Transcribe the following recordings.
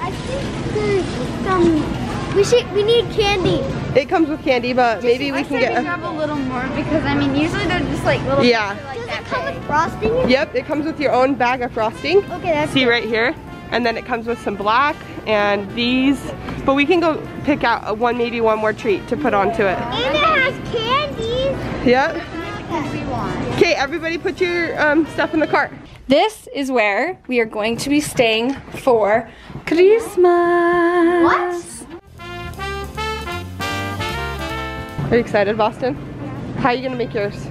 I think there's some. We need candy. It comes with candy, but maybe we can get. Grab a little more because I mean usually they're just like little. Yeah. Does it come with frosting? Yep, it comes with your own bag of frosting. Okay, that's See right here, and then it comes with some black and these. But we can go pick out maybe one more treat to put onto it. And it has candies. Yep. Okay, everybody put your stuff in the cart. This is where we are going to be staying for Christmas. What? Are you excited, Boston? Yeah. How are you gonna make yours?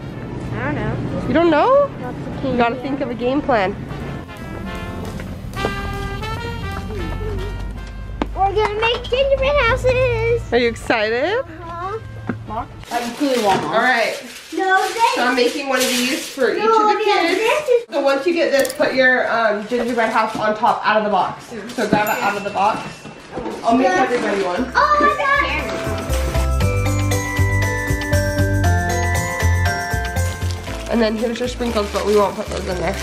I don't know. You don't know? You gotta think of a game plan. We're gonna make gingerbread houses. Are you excited? I'm cooling one. All right. No, So I'm making one of these for each of the kids. So once you get this, put your gingerbread house on top out of the box. So grab it out of the box. I'll make everybody one. Oh my god. And then here's your sprinkles, but we won't put those in there.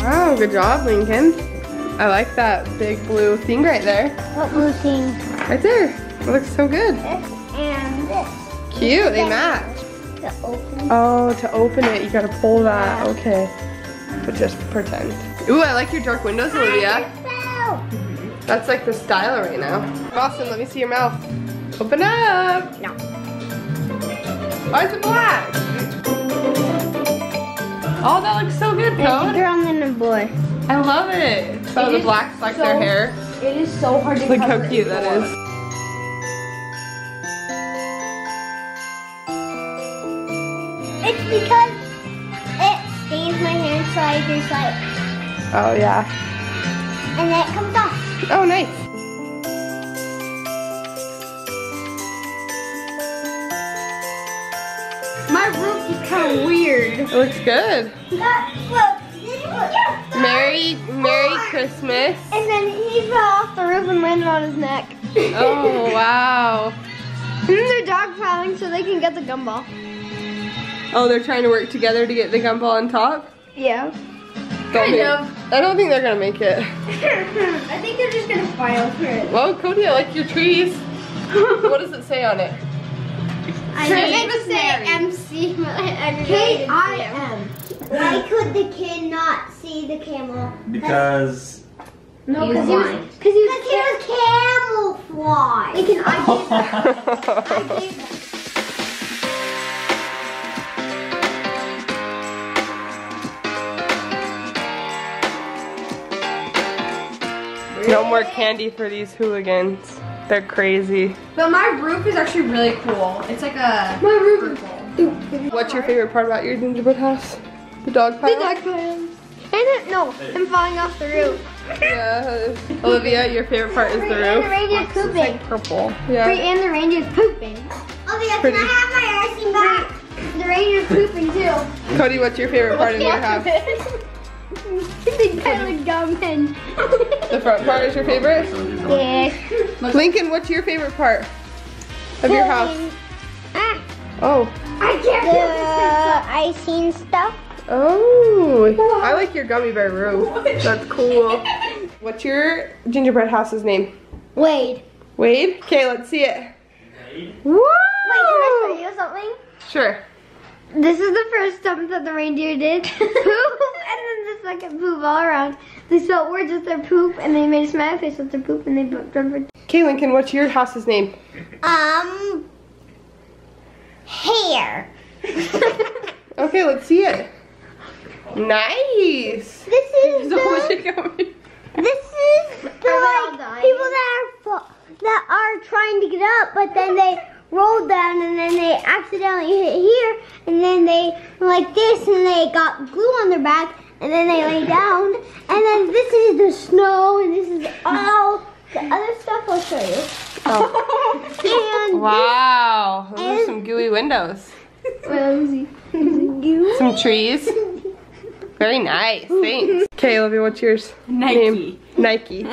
Wow, good job, Lincoln. I like that big blue thing right there. What blue thing? Right there. It looks so good. This and this. Cute, they match. To open. Oh, to open it, you gotta pull that. Okay. But just pretend. Ooh, I like your dark windows, Olivia. That's like the style right now. Boston, let me see your mouth. Open up. No. Why is it black? Oh, that looks so good, There's a Code. girl and a boy. I love it. So the black's like their hair. It is so hard to Look cover how cute it. that is. It's because it stains my hair, so I just like, Oh yeah. and then it comes off. Oh nice. My roof is kind of weird. It looks good. Look, Merry Christmas. and then he fell off the roof and landed on his neck. Oh wow. And then they're dogpiling so they can get the gumball. Oh, they're trying to work together to get the gumball on top? Yeah. I don't think they're gonna make it. I think they're just gonna fly over it. Well, Cody, I like your trees. What does it say on it? I meant to say MC, but K-I-M. Why could the kid not see the camel? Because No, because he was camouflage. They can I gave that. No more candy for these hooligans. They're crazy. But my roof is actually really cool. It's like a My roof. What's your favorite part about your gingerbread house? The dog pile? The dog pile. No, I'm falling off the roof. Yeah. Olivia, your favorite part is the And the roof. reindeer's pooping. Purple. Yeah. And the reindeer's pooping. Olivia, Pretty. can I have my icing back? The reindeer's pooping too. Cody, what's your favorite part of your house? Big pile of gum and The front part is your favorite? yeah. Lincoln, what's your favorite part of your house? Ah, Oh. I can't icing stuff. Oh. I like your gummy bear roof. That's cool. What's your gingerbread house's name? Wade. Wade? Okay, let's see it. Woo! Wait, can I show you something? Sure. This is the first stump that the reindeer did. Poop, and then the second poop all around. They spelled words with their poop, and they made a smiley face with their poop, and they done for. Okay, Lincoln, what's your house's name? Hair. Okay, let's see it. Nice. This is So much the, gummy. this is the like people that are trying to get up, but then they rolled down and then they accidentally hit here, and then they were like this, and they got glue on their back, and then they lay down, and then this is the snow, and this is all the other stuff I'll show you. Oh. And Wow, those are some gooey windows. Some trees. Very nice, thanks. Okay, Olivia, what's yours? Nike. Name? Nike.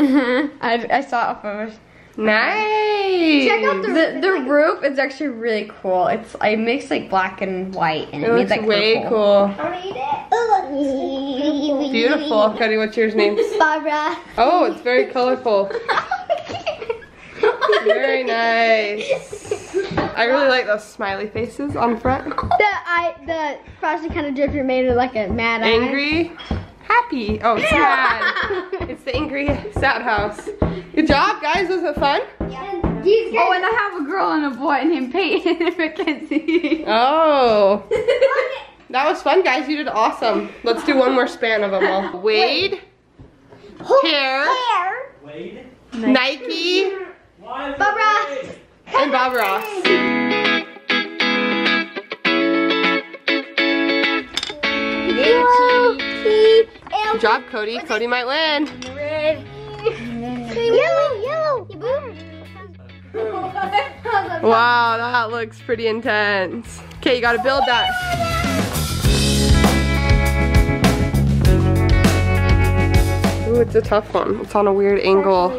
I saw it off of Nice. Check out the roof. It's actually really cool. I mixed like black and white, and it made looks that way cool. Beautiful. Cody, what's yours name? Barbara. Oh, it's very colorful. Very nice. I really like those smiley faces on front. The frosted kind of dripper made it like a mad eye. Angry, happy. Oh, sad. It's the angry, sad house. Good job, guys. Was it fun? Yeah. Oh, and I have a girl and a boy named Peyton and Mackenzie. Oh. That was fun, guys. You did awesome. Let's do one more span of them all. Wade. Hair. Wade. Nike. Bob Ross. And Bob Ross. Good job, Cody. Cody might win. Yellow. Wow, that looks pretty intense. Okay, you gotta build that. Ooh, it's a tough one. It's on a weird angle.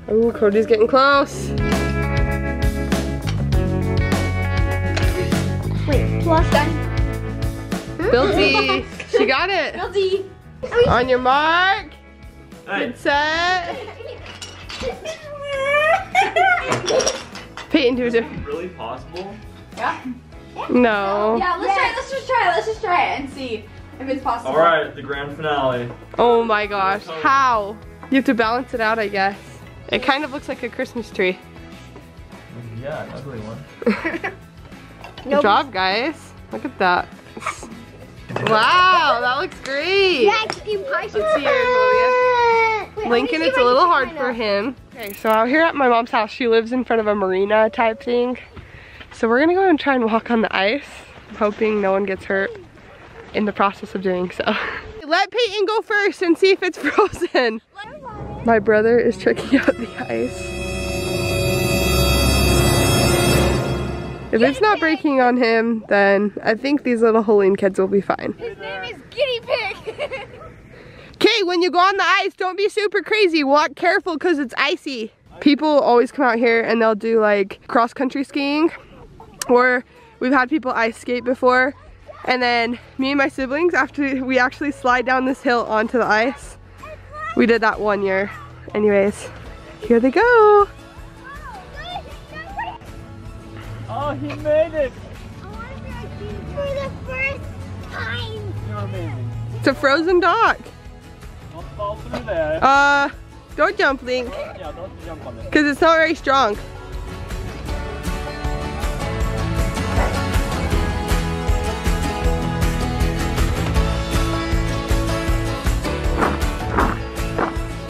Ooh, Cody's getting close. Wait, plus done. Buildy, she got it. Guilty. On your mark. Hey. Good set. Peyton, do it. Really possible? Yeah. No. Yeah, let's try it. Let's just try it and see if it's possible. Alright, the grand finale. Oh my gosh, how? You have to balance it out, I guess. It kind of looks like a Christmas tree. Yeah, an ugly one. Good job, guys. Look at that. Wow, that looks great. Let's see yours, Olivia. Lincoln, it's a little hard for him. Okay, so out here at my mom's house, she lives in front of a marina type thing. So we're gonna go and try and walk on the ice. I'm hoping no one gets hurt in the process of doing so. Let Peyton go first and see if it's frozen. My brother is checking out the ice. If it's not breaking on him, then I think these little Hoellein kids will be fine. His name is Guinea Pig. Okay, when you go on the ice, don't be super crazy. Walk careful because it's icy. People always come out here and they'll do like cross-country skiing, or we've had people ice skate before. And then me and my siblings, after we actually slide down this hill onto the ice, we did that one year. Anyways, here they go. Oh, he made it! For the first time. You're amazing. It's a frozen dock. Don't fall through there. Don't jump, Link, Yeah, don't jump on it. because it's not very strong.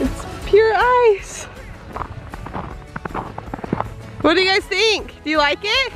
It's pure ice. What do you guys think? Do you like it?